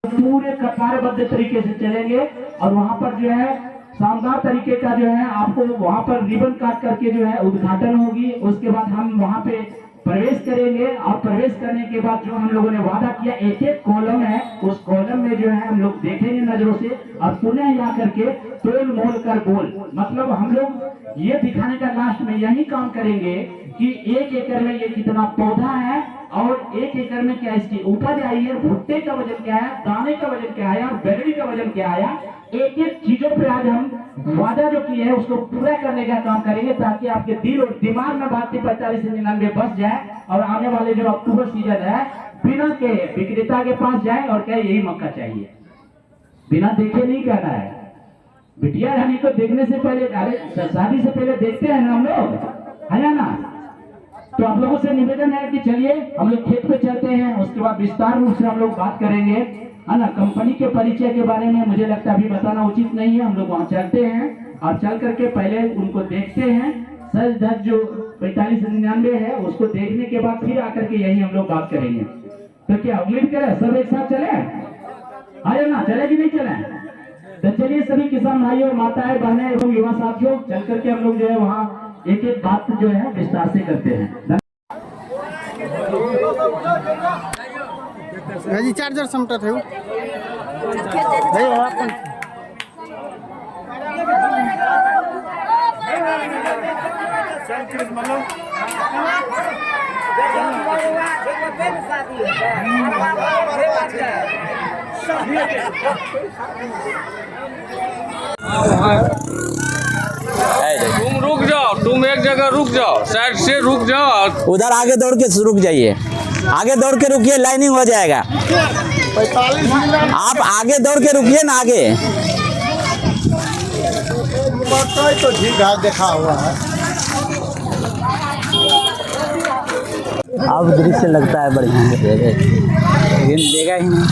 पूरे कतारबद्ध तरीके से चलेंगे और वहां पर जो है शानदार तरीके का जो है आपको वहां पर रिबन काट करके जो है उद्घाटन होगी। उसके बाद हम वहां पे प्रवेश करेंगे और प्रवेश करने के बाद जो हम लोगों ने वादा किया एक एक कॉलम है, उस कॉलम में जो है हम लोग देखेंगे नजरों से और पुनः यहाँ करके तोल मोल कर बोल, मतलब हम लोग ये दिखाने का लास्ट में यही काम करेंगे कि 1 एकड़ में ये कितना पौधा है और 1 एकड़ में क्या इसकी उपज आई है, भुट्टे का वजन क्या है, दाने का वजन क्या आया, बैगनी का वजन क्या आया। एक एक चीजों पे आज हम वादा जो किए है उसको पूरा करने का काम करेंगे ताकि आपके दिल और दिमाग में भारतीय 45 से 99 बस जाए और आने वाले जो अक्टूबर सीजन है बिना के विक्रेता के पास जाए और क्या यही मौका चाहिए, बिना देखे नहीं कहना है। बिटिया रानी को देखने से पहले, अरे शादी से पहले देखते हैं ना हम लोग, है ना। तो आप लोगों से निवेदन है कि चलिए हम लोग खेत पे चलते हैं, उसके बाद विस्तार रूप से हम लोग बात करेंगे, है ना। कंपनी के परिचय के बारे में मुझे लगता है अभी बताना उचित नहीं है। हम लोग वहाँ चलते हैं और चल करके पहले उनको देखते हैं, सच धज जो 4599 है उसको देखने के बाद फिर आकर के यही हम लोग बात करेंगे। तो क्या उम्मीद करें सब एक साथ चले, आए ना, चले कि नहीं चले? तो चलिए सभी किसान भाइयों और माताएं बहनें एवं युवा साथियों चल करके हम लोग जो है वहाँ एक एक बात जो है विस्तार से करते हैं। जी चार्जर समटा थे तुम रुक जाओ, तुम एक जगह रुक जाओ, साइड से रुक जाओ, उधर आगे दौड़ के रुक जाइए, आगे दौड़ के रुकिए, लाइनिंग हो जाएगा। आप आगे दौड़ के रुकिए ना, आगे तो ठीक है, देखा हुआ है। अब दृश्य लगता है बढ़िया, लेकिन देगा ही नहीं।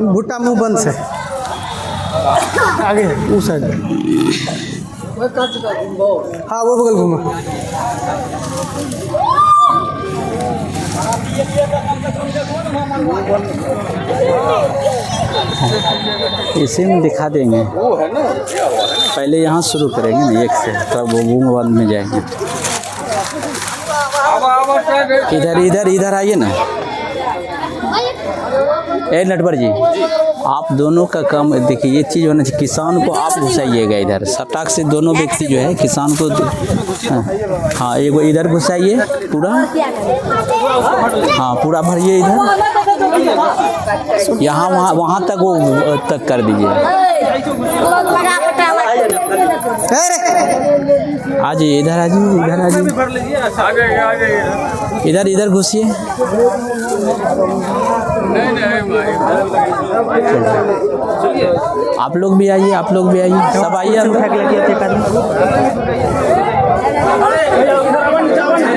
भुट्टा मुंह बंद से आगे उस साइड, हाँ वो बगल घूमा। इसी में दिखा देंगे, पहले यहाँ शुरू करेंगे ना एक से, तब वो बूम बंद में जाएंगे। इधर इधर इधर आइए ना, ए नटवर जी, आप दोनों का काम देखिए, ये चीज़ होना चाहिए। किसान को आप घुसाइएगा इधर, सटाक से दोनों व्यक्ति जो है किसान को, हाँ एगो इधर घुसाइए पूरा, हाँ पूरा भरिए इधर, यहाँ वहाँ तक वो तक कर दीजिए। आ जाइए इधर, आ जाइए इधर, आ जाइए इधर, इधर घुसिए। आप लोग भी आइए, आप लोग भी आइए, सब आइए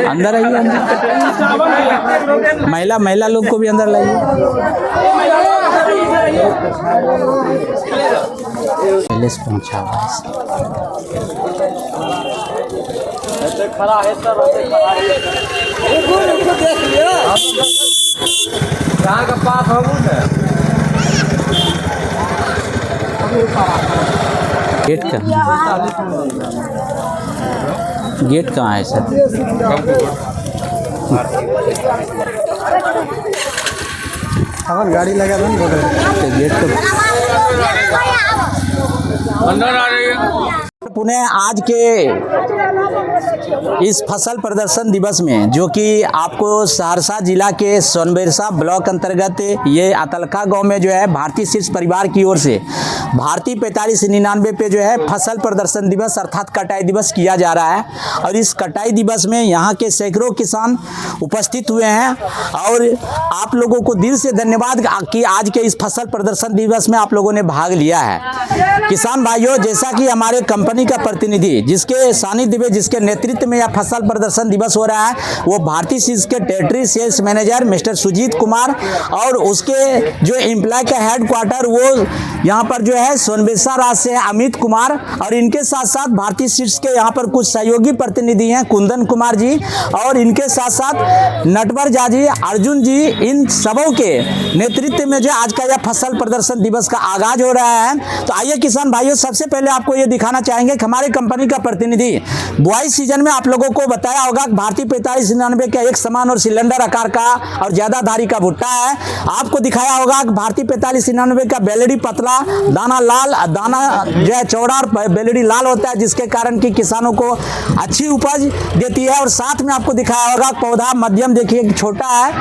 अंदर आइए, महिला लोग को भी अंदर लाइए। पहले से पहुंचा हुआ गेट कहाँ है सर? अगर गाड़ी लगा दो तो गेट तो अंदर आ रही है। पुनः आज के इस फसल प्रदर्शन दिवस में, जो कि आपको सहरसा जिला के सोनबरसा ब्लॉक अंतर्गत ये अतलखा गांव में जो है भारतीय शीर्ष परिवार की ओर से भारतीय 4599 पे जो है फसल प्रदर्शन दिवस अर्थात कटाई दिवस किया जा रहा है। और इस कटाई दिवस में यहाँ के सैकड़ों किसान उपस्थित हुए हैं और आप लोगों को दिल से धन्यवाद कि आज के इस फसल प्रदर्शन दिवस में आप लोगों ने भाग लिया है। किसान भाइयों, जैसा कि हमारे कंपनी का प्रतिनिधि जिसके सानिध्य में, जिसके नेतृत्व में यह फसल प्रदर्शन दिवस हो रहा है वो भारतीय सीड्स के territory sales manager mister Sujeet Kumar और उसके जो एम्प्लॉय का हेड क्वार्टर वो यहाँ पर जो है सोनबरसा राज्य से अमित कुमार और इनके साथ साथ भारतीय सीड्स के यहाँ पर कुछ सहयोगी प्रतिनिधि हैं कुंदन कुमार जी और इनके साथ साथ नटवर झा जी, अर्जुन जी, इन सबों के नेतृत्व में जो आज का यह फसल प्रदर्शन दिवस का आगाज हो रहा है। तो आइए किसान भाइयों, सबसे पहले आपको ये दिखाना चाहेंगे कि हमारी कंपनी का प्रतिनिधि बुआई सीजन में आप लोगों को बताया होगा कि भारतीय 4599 का एक समान और सिलेंडर आकार का और ज्यादा धारी का भुट्टा है। आपको दिखाया होगा कि भारतीय 4599 का बेलड़ी पतला, दाना लाल, दाना जो है चौड़ा और बेलड़ी लाल होता है, जिसके कारण कि किसानों को अच्छी उपज देती है। और साथ में आपको दिखाया होगा पौधा मध्यम देखिए छोटा है,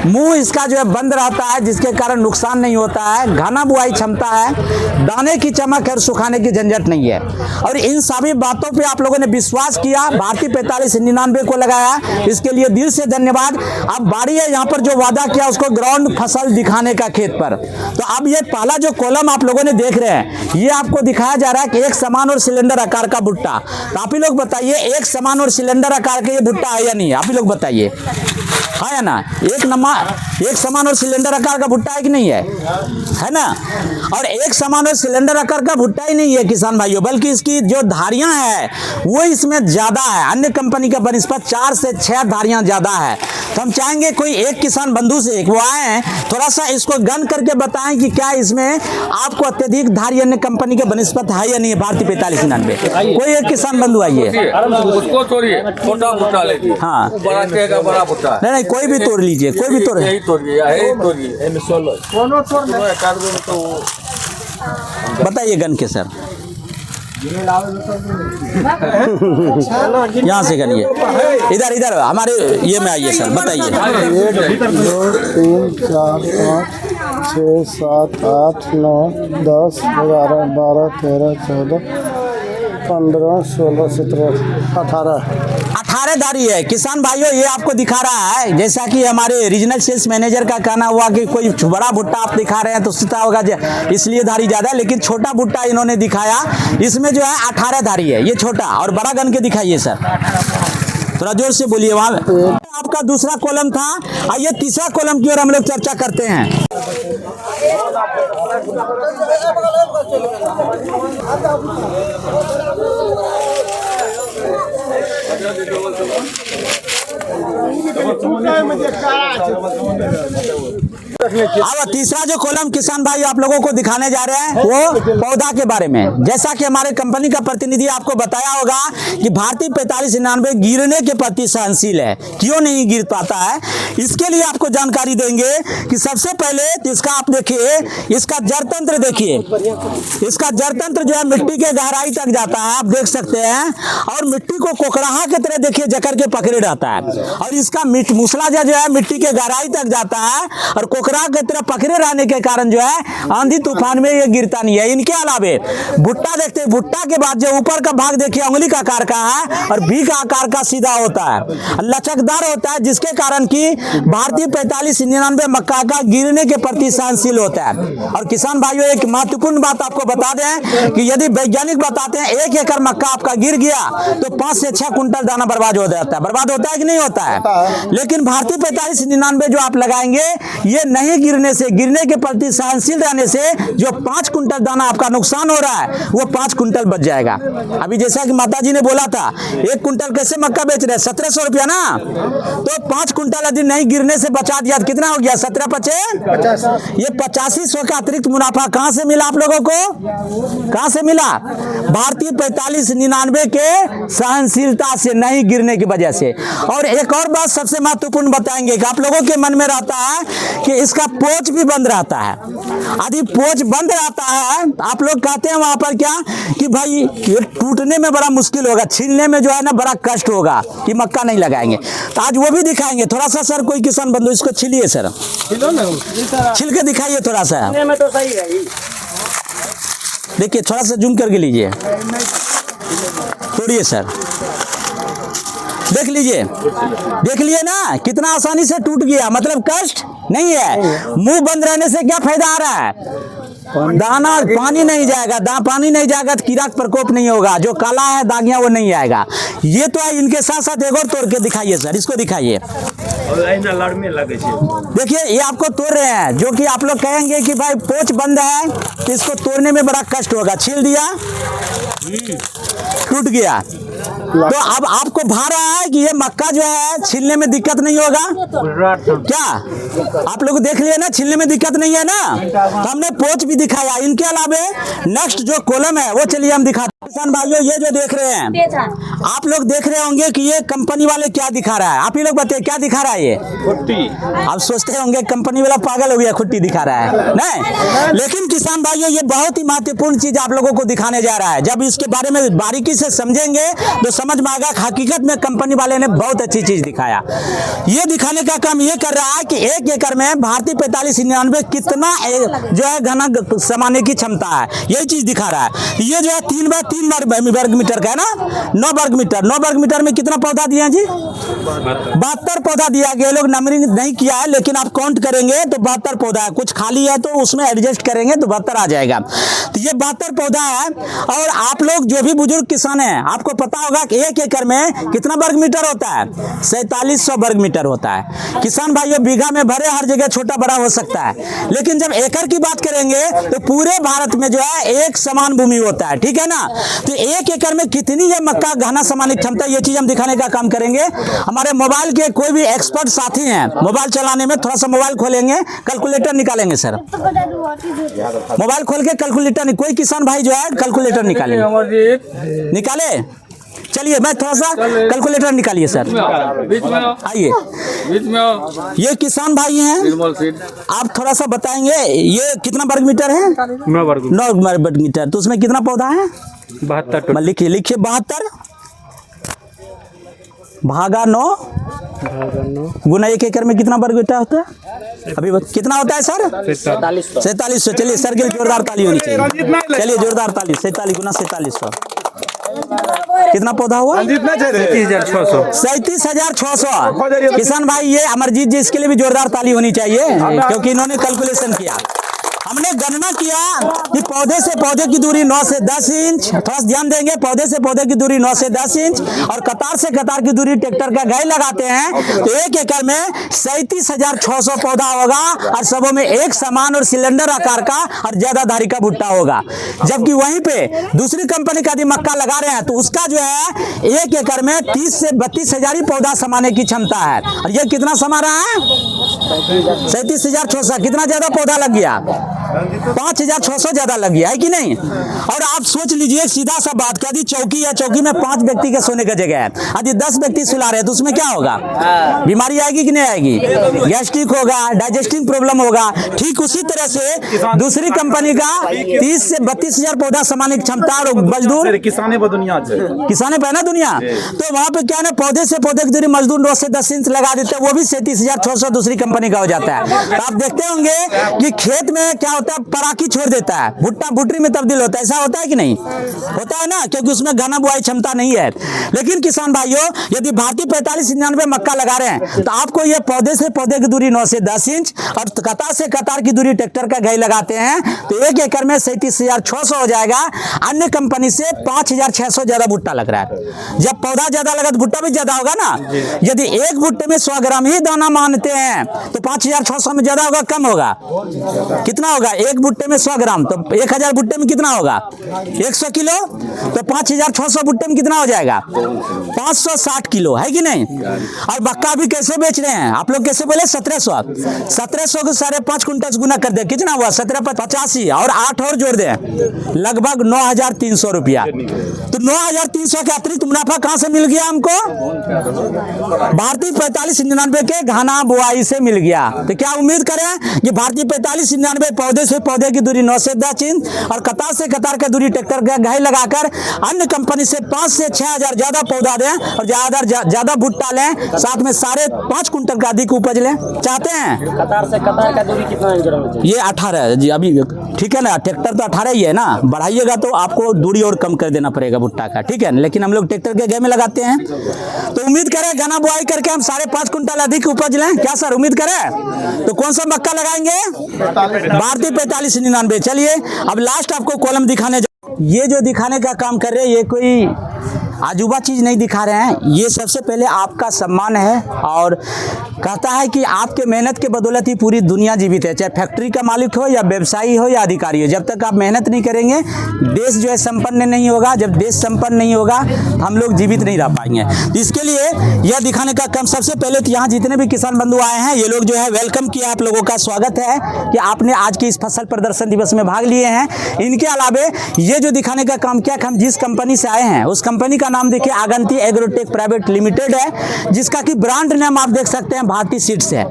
मुंह इसका जो है बंद रहता है, जिसके कारण नुकसान नहीं होता है, घना बुआई क्षमता है, दाने की चमक और सुखाने की झंझट नहीं है। और इन सभी बातों पे आप लोगों ने विश्वास किया, भारतीय 4599 को लगाया, इसके लिए दिल से धन्यवाद। अब बारी है यहाँ पर जो वादा किया उसको ग्राउंड फसल दिखाने का खेत पर। तो अब ये पहला जो कॉलम आप लोगों ने देख रहे हैं ये आपको दिखाया जा रहा है कि एक समान और सिलेंडर आकार का भुट्टा। तो आप ही लोग बताइए एक समान और सिलेंडर आकार का ये भुट्टा है या नहीं है? आप ही लोग बताइए, है या ना? एक समान और सिलेंडर आकार का भुट्टा है कि नहीं है ना? और एक समान और सिलेंडर आकार का भुट्टा ही नहीं है किसान भाइयों, बल्कि इसकी जो धारियां हैं वो इसमें ज्यादा है। अन्य कंपनी का बनस्पत 4 से 6 धारियां ज्यादा है। तो हम चाहेंगे कोई एक किसान बंधु से वो आए हैं, थोड़ा सा इसको गन करके बताएं कि क्या इसमें आपको अत्यधिक धारी अन्य कंपनी के बनस्पत है या नहीं है भारतीय 4599। कोई एक किसान बंधु आइए, उसको छोड़िए, छोटा भुट्टा लीजिए। हाँ, बड़ा कहेगा बड़ा भुट्टा। नहीं कोई भी तोड़ लीजिए, कोई भी तोड़, यही तोड़िए। बताइए गन के सर, यहाँ से करिए, इधर हमारे ये में आइए सर, बताइए। 1 2 3 4 5 6 7 8 9 10 11 12 13 14 15 16 17 18 धारी है किसान भाइयों, ये आपको दिखा रहा है। जैसा कि हमारे रीजनल सेल्स मैनेजर का कहना हुआ कि कोई बड़ा भुट्टा आप दिखा रहे हैं तो सोचता होगा इसलिए धारी ज्यादा है, लेकिन छोटा भुट्टा इन्होंने दिखाया, इसमें जो है 18 धारी है, ये छोटा। और बड़ा गन के दिखाइए सर, थोड़ा जोर से बोलिए। वहां आपका दूसरा कॉलम था, आइए तीसरा कॉलम की ओर हम लोग चर्चा करते हैं। अब तीसरा जो कॉलम किसान भाई आप लोगों को दिखाने जा रहे हैं वो पौधा के बारे में। जैसा कि हमारे कंपनी का प्रतिनिधि आपको बताया होगा कि भारतीय 4599 गिरने के प्रति सहनशील है। क्यों नहीं गिर पाता है, इसके लिए आपको जानकारी देंगे कि सबसे पहले इसका आप देखिए, इसका जड़ तंत्र देखिए, इसका जड़ तंत्र जो है मिट्टी के गहराई तक जाता है, आप देख सकते हैं। और मिट्टी को कोकड़ाहा की तरह देखिए जकड़ के पकड़े रहता है। और इसका मुसला जो है मिट्टी के गहराई तक जाता है और कोकड़ा की तरह पकड़े रहने के कारण जो है आंधी तूफान में ये गिरता नहीं है। इनके अलावे भुट्टा देखते हैं, भुट्टा के बाद जो ऊपर का भाग देखिए उंगली का आकार का है और बी का आकार का सीधा होता है, लचकदार होता है, जिसके कारण कि भारतीय 4599 मक्का का गिरने के प्रति सहनशील होता है। और किसान भाइयों एक महत्वपूर्ण बात आपको बता दें कि यदि वैज्ञानिक बताते हैं 1 एकड़ मक्का आपका गिर गया तो 5 से 6 कुंटल दाना बर्बाद हो जाता है। बर्बाद होता है कि नहीं होता है? लेकिन भारतीय 4599 जो आप लगाएंगे ये नहीं गिरने से, गिरने के प्रति सहनशील रहने से जो 5 कुंटल दाना आपका नुकसान हो रहा है वो 5 कुंटल बच जाएगा। अभी जैसा कि माता जी ने बोला था 1 कुंटल कैसे मक्का बेच रहे हैं, 1700 रुपया ना, तो 5 कुंटल यदि नहीं गिरने से बचा दिया तो कितना हो गया, 17 पचे 85। ये 8500 का अतिरिक्त मुनाफा कहां से मिला आप लोगों को? कहां से मिला? भारतीय 4599 के सहनशीलता से, नहीं गिरने की वजह से। और एक और बात सबसे महत्वपूर्ण बताएंगे कि आप लोगों के मन में रहता है कि इसका पोच भी बंद रहता है। यदि पोच बंद रहता है आप लोग कहते हैं वहां पर क्या कि भाई ये टूटने में बड़ा मुश्किल होगा, छीलने में जो है ना बड़ा कष्ट होगा, कि मक्का नहीं लगाएंगे। तो आज वो भी दिखाएंगे। थोड़ा सा सर कोई किसान बंधु इसको छिलिए सर, छिल के दिखाइए थोड़ा सा, देखिए थोड़ा सा जूम करके लीजिए, तोड़िए सर, देख लीजिए, देख लिए ना कितना आसानी से टूट गया, मतलब कष्ट नहीं है। मुंह बंद रहने से क्या फायदा आ रहा है? दाना पानी नहीं जाएगा, पानी नहीं जाएगा तो कीड़ा प्रकोप नहीं होगा, जो काला है दागिया वो नहीं आएगा। ये तो है। इनके साथ साथ एक और तोड़ के दिखाइए सर, इसको दिखाइए। देखिए ये आपको तोड़ रहे हैं, जो कि आप लोग कहेंगे कि भाई पोच बंद है तो इसको तोड़ने में बड़ा कष्ट होगा। छील दिया, टूट गया, तो अब आपको भा रहा है कि ये मक्का जो है छीलने में दिक्कत नहीं होगा क्या? आप लोग देख लिए ना, छीलने में दिक्कत नहीं है ना। तो हमने पोच भी दिखाया। इनके अलावे नेक्स्ट जो कॉलम है वो चलिए हम दिखाते हैं। किसान भाइयों ये जो देख रहे हैं, आप लोग देख रहे होंगे कि ये कंपनी वाले क्या दिखा रहा है। आप ही लोग बताइए क्या दिखा रहा है ये? खुट्टी। आप सोचते होंगे कंपनी वाला पागल हो गया, खुट्टी दिखा रहा है, नहीं। लेकिन किसान भाइयों ये बहुत ही महत्वपूर्ण चीज आप लोगों को दिखाने जा रहा है। जब इसके बारे में बारीकी से समझेंगे तो समझ में आएगा हकीकत में कंपनी वाले ने बहुत अच्छी चीज दिखाया। ये दिखाने का काम ये कर रहा है कि 1 एकड़ में भारतीय 4599 कितना जो है घना समाने की क्षमता है, यही चीज दिखा रहा है। ये जो है 3 बाय 3 वर्ग मीटर का है ना, 9 वर्ग मीटर। 9 वर्ग मीटर में कितना पौधा दिया जी? 72 पौधा दिया गया। लोग नंबरिंग नहीं किया है, लेकिन आप काउंट करेंगे तो 72 पौधा है। कुछ खाली है तो उसमें एडजस्ट करेंगे तो 72 आ जाएगा। तो ये 72 पौधा है। और आप लोग जो भी बुजुर्ग किसान हैं, आपको पता होगा कि 1 एकड़ में कितना वर्ग मीटर होता है? 4700 वर्ग मीटर होता है। किसान भाइयों बीघा में भरे हर जगह छोटा बड़ा हो सकता है, लेकिन जब एकड़ की बात करेंगे तो पूरे भारत में जो है एक समान भूमि होता है, ठीक है ना। तो 1 एकड़ में कितनी है मक्का घना समाने की क्षमता, ये चीज हम दिखाने का काम करेंगे। हमारे मोबाइल के कोई भी एक्सपर्ट साथी हैं, मोबाइल चलाने में थोड़ा सा मोबाइल खोलेंगे, कैलकुलेटर निकालेंगे सर। मोबाइल खोल के कैलकुलेटर, कोई किसान भाई जो है कैलकुलेटर निकाले। चलिए मैं थोड़ा सा कैलकुलेटर निकालिए सर, आइए। ये किसान भाई हैं, आप थोड़ा सा बताएंगे ये कितना वर्ग मीटर है? 9 वर्ग मीटर। तो उसमें कितना पौधा है? 72। लिखिए 72 भागा 9 गुना 1 एकड़ में कितना वर्ग मीटर होता है? अभी कितना होता है सर? 4700। चलिए सर के लिए जोरदार ताली होनी चाहिए। चलिए जोरदार ताली। 47 गुना 4700 कितना पौधा हुआ? 37,600। किसान भाई ये अमरजीत जी, इसके लिए भी जोरदार ताली होनी चाहिए, क्योंकि इन्होंने कैलकुलेशन किया। हमने गणना किया कि पौधे से पौधे की दूरी 9 से 10 इंच, थोड़ा ध्यान देंगे, पौधे से पौधे की दूरी 9 से 10 इंच और कतार से कतार की दूरी ट्रैक्टर का गाय लगाते हैं तो 1 एकड़ में 37,600 पौधा होगा और सबों में एक समान और सिलेंडर आकार का और ज्यादा धारी का भुट्टा होगा। जबकि वहीं पे दूसरी कंपनी का भी मक्का लगा रहे हैं तो उसका जो है 1 एकड़ में 30 से 32 हजार ही पौधा समाने की क्षमता है। और ये कितना समा रहा है? 37,600। कितना ज्यादा पौधा लग गया? 5,600 ज्यादा लग गया है कि नहीं। और आप सोच लीजिए सीधा सा बात, क्या दी चौकी है, चौकी में 5 व्यक्ति के सोने का जगह है, यदि 10 व्यक्ति सुला रहे हैं तो उसमें क्या होगा? बीमारी आएगी कि नहीं आएगी? गैस्ट्रिक होगा, डाइजेस्टिंग प्रॉब्लम होगा। ठीक उसी तरह से दूसरी कंपनी का 30 से 32 हजार पौधा समाने की क्षमता और मजदूर किसाने पे ना दुनिया। तो वहां पे क्या है ना, पौधे से पौधे की दूरी मजदूर 9 से 10 इंच लगा देते हैं, वो भी 37,600 दूसरी कंपनी का हो जाता है। तो आप देखते होंगे कि खेत में क्या होता है, पराकी छोड़ देता है, भुट्टा भुट्टी में तब्दील होता है। ऐसा होता है कि नहीं? होता है ना, क्योंकि उसमें घना बुआई क्षमता नहीं है। लेकिन किसान भाइयों यदि भारतीय 4599 मक्का लगा रहे हैं तो आपको ये पौधे से पौधे की दूरी 9 से 10 इंच और कतार से कतार की दूरी ट्रैक्टर का घाई लगाते हैं तो 1 एकड़ में 37,600 हो जाएगा। अन्य कंपनी से 5,600 ज्यादा भुट्टा लग रहा है। जब पौधा ज्यादा लगा तो भुट्टा भी ज्यादा होगा ना। यदि एक भुट्टे में 100 ग्राम ही दाना मानते हैं तो 5,600 में ज्यादा होगा कम होगा? कितना होगा? एक भुट्टे में 100 ग्राम तो 1000 भुट्टे में कितना होगा? 100 किलो। तो 5,600 भुट्टे में कितना हो जाएगा? 560 किलो, है कि नहीं। और मक्का भी कैसे बेच रहे हैं आप लोग? कैसे बोले? 1700 को 5.5 कुंटल गुना कर दे, कितना हुआ? 1785 और 8 और जोड़ दे, लगभग 9,300 रुपया। तो 9,300 के अतिरिक्त मुनाफा कहां से मिल गया हमको? भारतीय 4599 के घना बुआई से मिल गया। तो क्या उम्मीद करें कि भारतीय 4599 पौधे से पौधे की दूरी 9 से 10 इंच और कतार से कतार की दूरी ट्रैक्टर का घाई लगाकर अन्य कंपनी से 5 से 6 हजार ज्यादा पौधा दें और ज्यादा भुट्टा लें, साथ में 5.5 कुंटल का अधिक उपज लें चाहते हैं? कतार से कतार का दूरी कितना इंच होना चाहिए? ये 18 है जी अभी, ठीक है ना। ट्रैक्टर तो 18 ही है ना, बढ़ाइएगा तो आपको दूरी और कम कर देना पड़ेगा भुट्टा का, ठीक है ना। लेकिन हम लोग ट्रैक्टर के घाई में लगाते हैं तो उम्मीद करें घना बुआई करके हम 5.5 कुंटल अधिक उपज लें। क्या सर उम्मीद करें? तो कौन सा मक्का लगाएंगे? भारतीय 4599। चलिए अब लास्ट आपको कॉलम दिखाने ये जो दिखाने का काम कर रहे हैं ये कोई अजूबा चीज़ नहीं दिखा रहे हैं, ये सबसे पहले आपका सम्मान है और कहता है कि आपके मेहनत के बदौलत ही पूरी दुनिया जीवित है, चाहे फैक्ट्री का मालिक हो या व्यवसायी हो या अधिकारी हो। जब तक आप मेहनत नहीं करेंगे देश जो है संपन्न नहीं होगा, जब देश संपन्न नहीं होगा हम लोग जीवित नहीं रह पाएंगे। तो इसके लिए यह दिखाने का काम सबसे पहले तो यहाँ जितने भी किसान बंधु आए हैं ये लोग जो है वेलकम किया, आप लोगों का स्वागत है कि आपने आज के इस फसल प्रदर्शन दिवस में भाग लिए हैं। इनके अलावे ये जो दिखाने का काम क्या, हम जिस कंपनी से आए हैं उस कंपनी का नाम देखिए आगंती एग्रोटेक प्राइवेट लिमिटेड है, जिसका कि ब्रांड नेम आप देख सकते हैं भारतीय सीड्स है।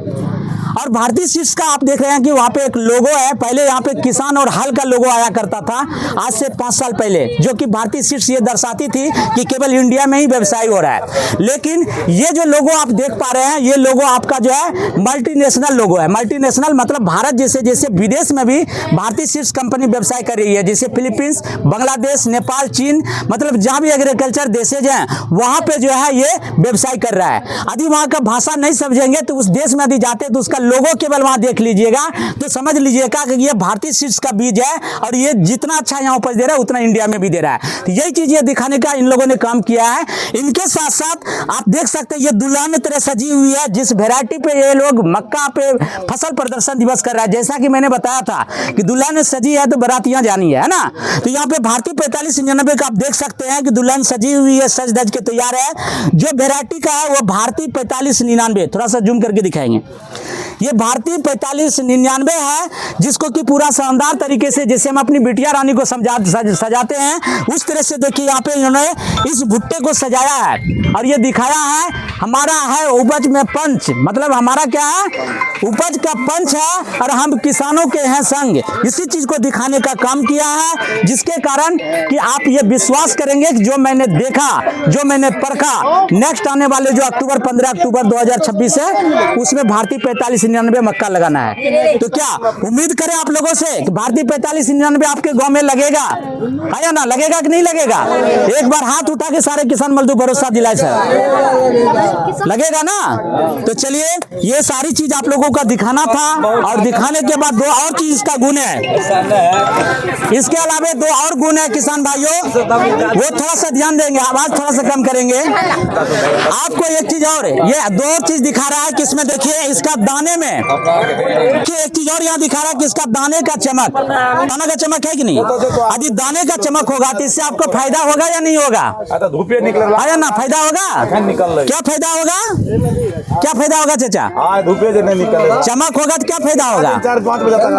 और भारतीय सीड्स का आप देख रहे हैं कि वहाँ पे एक लोगो है, पहले यहाँ पे किसान और हल का लोगो आया करता था आज से 5 साल पहले, जो कि भारतीय सीड्स ये दर्शाती थी कि केवल इंडिया में ही व्यवसाय हो रहा है। लेकिन ये जो लोगो आप देख पा रहे हैं ये लोगो आपका जो है मल्टीनेशनल लोगो है। मल्टीनेशनल मतलब भारत जैसे जैसे विदेश में भी भारतीय सीड्स कंपनी व्यवसाय कर रही है, जैसे फिलीपींस, बांग्लादेश, नेपाल, चीन, मतलब जहाँ भी एग्रीकल्चर देशेज हैं वहाँ पे जो है ये व्यवसाय कर रहा है। यदि वहाँ का भाषा नहीं समझेंगे तो उस देश में यदि जाते तो उसका लोगो केवल वहां देख लीजिएगा तो समझ लीजिएगा कि ये भारतीय सीड्स का बीज है और ये जितना अच्छा यहाँ उपज दे रहा है उतना इंडिया में भी दे रहा है। तो यही चीज ये दिखाने का इन लोगों ने काम किया है। इनके साथ साथ आप देख सकते हैं ये दुल्हन तरह सजी हुई है, जिस वेरायटी पे ये लोग मक्का पे फसल प्रदर्शन दिवस कर रहा है। जैसा कि मैंने बताया था कि दुल्हन सजी है तो बारातियां जानी है ना, तो यहाँ पे भारतीय 4599 का आप देख सकते हैं कि दुल्हन सजी हुई है, सज धज के तैयार है। जो वेरायटी का है वो भारतीय 4599, थोड़ा सा जूम करके दिखाएंगे। ये भारतीय 4599 है, जिसको कि पूरा शानदार तरीके से जैसे हम अपनी बिटिया रानी को सजाते हैं उस तरह से देखिए यहाँ पे इन्होंने इस भुट्टे को सजाया है और ये दिखाया है हमारा है उपज में पंच, मतलब हमारा क्या है उपज का पंच है और हम किसानों के हैं संग। इसी चीज को दिखाने का काम किया है, जिसके कारण कि आप ये विश्वास करेंगे कि जो मैंने देखा, जो मैंने परखा, नेक्स्ट आने वाले जो 15 अक्टूबर 2026 है उसमें भारतीय 4599 मक्का लगाना है। तो क्या उम्मीद करें आप लोगों से कि भारतीय 4599 आपके गांव में लगेगा, है या ना, लगेगा कि नहीं लगेगा? एक बार हाथ उठा के सारे किसान मजदूर भरोसा दिलाए सर, लगेगा ना? तो चलिए ये सारी चीज आप लोगों का दिखाना था और दिखाने के बाद 2 और चीज इसका गुण है, इसके अलावा 2 और गुण है किसान भाइयों, वो थोड़ा सा ध्यान देंगे, आवाज थोड़ा सा कम करेंगे। आपको एक चीज और, ये 2 और चीज दिखा रहा है कि इसमें देखिए इसका दाने में एक चीज और यहाँ दिखा रहा है कि इसका दाने का चमक, दाना का चमक है कि नहीं? यदि दाने का चमक होगा तो इससे आपको फायदा होगा या नहीं होगा? धूपे निकल रहा है ना, फायदा होगा। निकल रही, क्या फायदा होगा? क्या फायदा होगा चाचा? धूपे से नहीं निकल रहा, चमक होगा तो क्या फायदा होगा? 4-5 बजे तक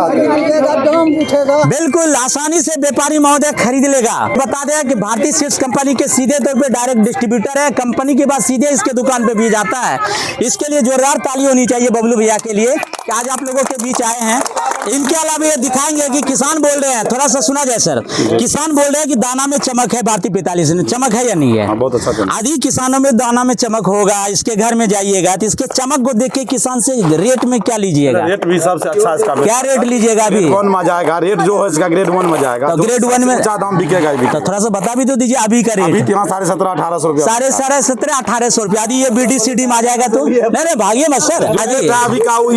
बिल्कुल आसानी से व्यापारी महोदय खरीद लेगा। बता दें कि भारतीय सीड्स कंपनी के सीधे तौर पे डायरेक्ट डिस्ट्रीब्यूटर है, कंपनी के बाद सीधे इसके दुकान पे भी जाता है। इसके लिए जोरदार ताली होनी चाहिए बबलू भैया के लिए कि आज आप लोगों के बीच आए हैं। इनके अलावा ये दिखाएंगे कि किसान बोल रहे हैं, थोड़ा सा सुना जाए सर, किसान बोल रहे हैं कि दाना में चमक है, भारतीय 45 में चमक है या नहीं है? बहुत अच्छा। आदि किसानों में दाना में चमक होगा, इसके घर में जाइएगा तो इसके चमक को देख के किसान से रेट में क्या लीजिएगा? रेट भी सबसे अच्छा इसका, क्या रेट लीजिएगा? अभी कौन में जाएगा रेट जो है इसका ग्रेड 1 में जाएगा, तो ग्रेड 1 में अच्छा दाम बिकेगा। तो थोड़ा सा बता भी तो दीजिए अभी का रेट। अभी 17,500-1800 रुपया, 17,500-1800 रुपया। यदि ये BD-CD में आ जाएगा तो नहीं भागिए मत सर,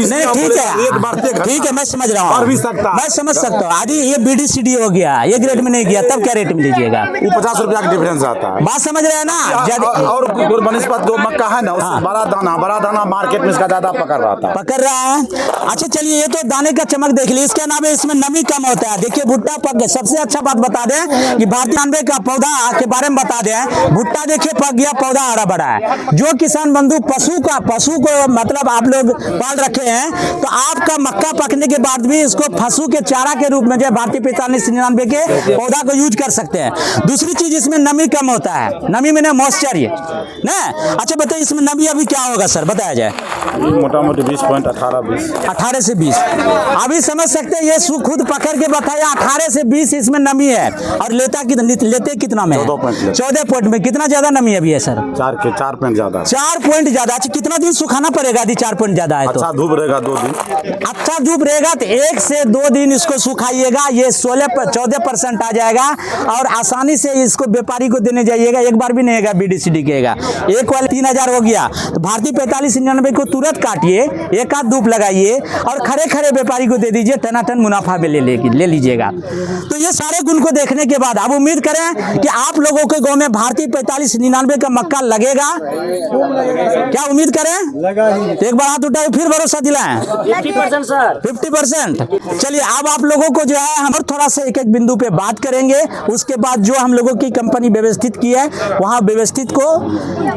नहीं ठीक है मैं समझ रहा हूँ, मैं समझ सकता हूँ। आदि ये BD-CD हो गया, ये ग्रेड में नहीं गया, तब क्या रेट में लीजिएगा? वो 50 रुपया का डिफरेंस आता है, बात समझ रहे हैं ना? और बनस्पत जो मक्का है ना उसमें बड़ा दाना मार्केट में इसका ज्यादा पकड़ रहा है। अच्छा चलिए ये तो दाने का चमक देख लीजिए, इसके अलावा इसमें नमी कम होता है। देखिए भुट्टा पक गया, सबसे अच्छा बात बता दें कि भारतीय 99 का पौधा के बारे में बता दें, भुट्टा देखिए पक गया, पौधा हरा भरा है। जो किसान बंधु पशु को मतलब आप लोग पाल रखे हैं तो आपका मक्का पकने के बाद भी इसको पशु के चारा के रूप में जो भारतीय 4599 के पौधा को यूज कर सकते हैं। दूसरी चीज इसमें नमी कम होता है, नमी में मॉइस्चर ये ना। अच्छा बताइए इसमें नमी अभी क्या होगा सर, बताया जाए? मोटा मोटी 20.18-20, 18 से 20 अभी समझ सकते हैं। ये खुद पकड़ के बताया 18 से 20 इसमें नमी है और लेते कितना में? 14 पॉइंट में। कितना ज्यादा नमी अभी है सर? 4 पॉइंट ज्यादा। 4 पॉइंट ज्यादा। अच्छा कितना दिन सुखाना पड़ेगा यदि 4 पॉइंट ज्यादा है तो? अच्छा धूप रहेगा 2 दिन, अच्छा धूप रहेगा तो 1 से 2 दिन इसको सुखाइएगा, ये 14% आ जाएगा और आसानी से इसको व्यापारी को देने जाइएगा, एक बार भी नहीं है BDCD कहेगा। एक वाले 3000 हो गया तो भारतीय 4599 को तुरंत काटिए, एक आध धूप लगाइए और खड़े खड़े व्यापारी को दे दीजिए, टनाटन मुनाफा में ले लीजिएगा। तो ये सारे गुण को देखने के बाद अब उम्मीद करें कि आप लोगों के गांव में भारतीय 4599 का मक्का लगेगा। क्या उम्मीद करें? लगा ही। एक बार हाथ उठाए, फिर भरोसा दिलाएं। 50% सर। 50%। चलिए अब आप लोगों को जो है हम थोड़ा सा एक एक बिंदु पे बात करेंगे, उसके बाद जो हम लोगों की कंपनी व्यवस्थित की है वहाँ व्यवस्थित को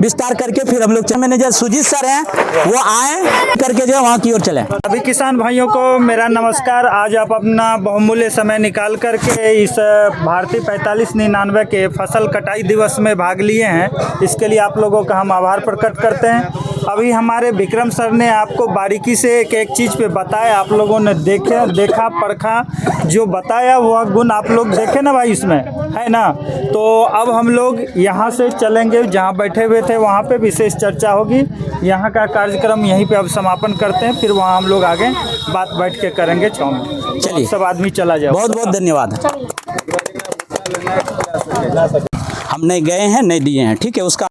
विस्तार करके फिर हम लोग मैनेजर सुजीत सर हैं वो आए करके जो है वहाँ की ओर चले। सभी किसान भाइयों को मेरा नमस्कार। आज आप अपना बहुमूल्य समय निकाल करके इस भारतीय 4599 के फसल कटाई दिवस में भाग लिए हैं, इसके लिए आप लोगों का हम आभार प्रकट करते हैं। अभी हमारे विक्रम सर ने आपको बारीकी से एक एक चीज़ पे बताया, आप लोगों ने देखा परखा, जो बताया वह गुण आप लोग देखे ना भाई इसमें, है ना। तो अब हम लोग यहाँ से चलेंगे, जहाँ बैठे हुए थे वहाँ पे विशेष चर्चा होगी। यहाँ का कार्यक्रम यहीं पे अब समापन करते हैं, फिर वहाँ हम लोग आगे बात बैठ के करेंगे छाँव में। चलिए सब आदमी चला जाओ। बहुत बहुत धन्यवाद। हमने गए हैं नहीं दिए हैं, ठीक है उसका